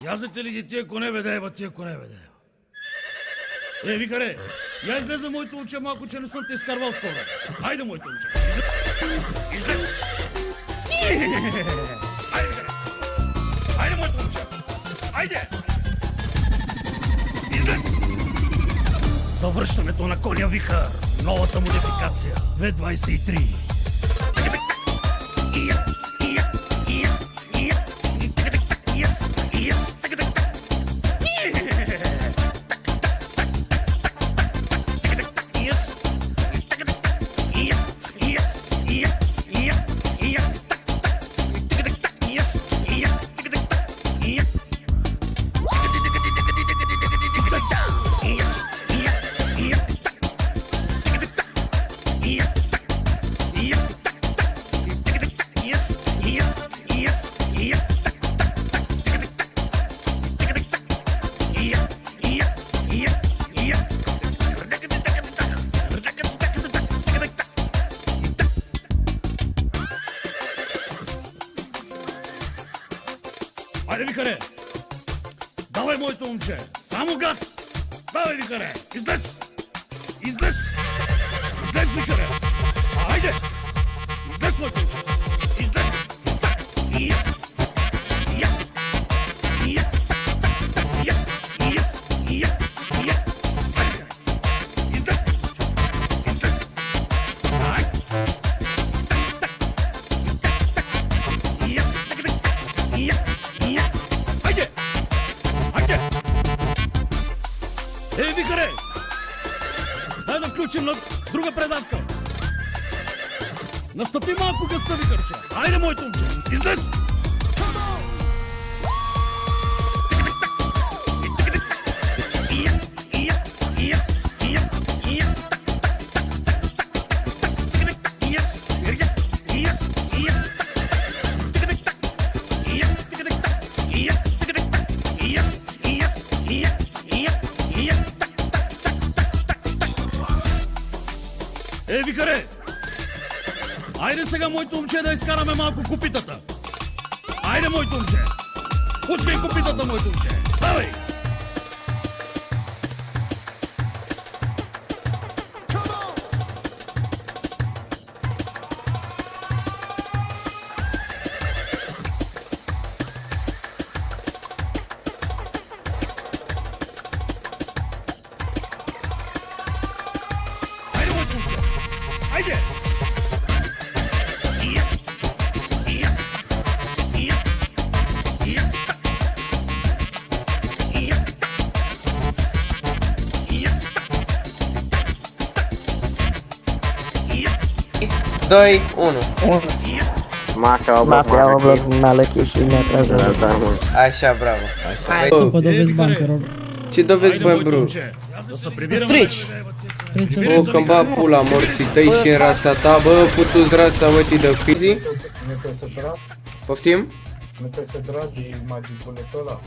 Язете ли ги тия коне, бе, дай, бе, тия коне, бе, дай. Викаре, я излезе моето момче малко, че не съм те изкарвал скоро. Хайде, моето момче. Излез. Хайде, Викаре. Хайде, моето момче. Хайде. Излез. Завръщането на коня Вихър. Новата модификация. В-23. Хайде, Викаре! Давай, моето момче! Само газ! Давай, Викаре! Излез! Излез! Излез, Викаре! Хайде! Излез, моето момче! Излез! Излез! Викаре! Дай да включим на друга предавка! Настъпи малко гъста, Викарче! Айде, моето момче! Излез! Викаре! Айде сега, моето момче, да изкараме малко копитата! Айде, моето момче! Пускай копитата, моето момче! Давай! Хайде! Doi, unu. Mafia oblog na lecie și ne prezent. Așa, bravo. După dovezi bancă, Ce dovezi, bă, bro? Treci! Bă, că-mi bag pula morții tăi și în rasa ta, bă, putu-ți rasa, uite, de fizi. Poftim? Nu trebuie să tragi magiculetul ăla.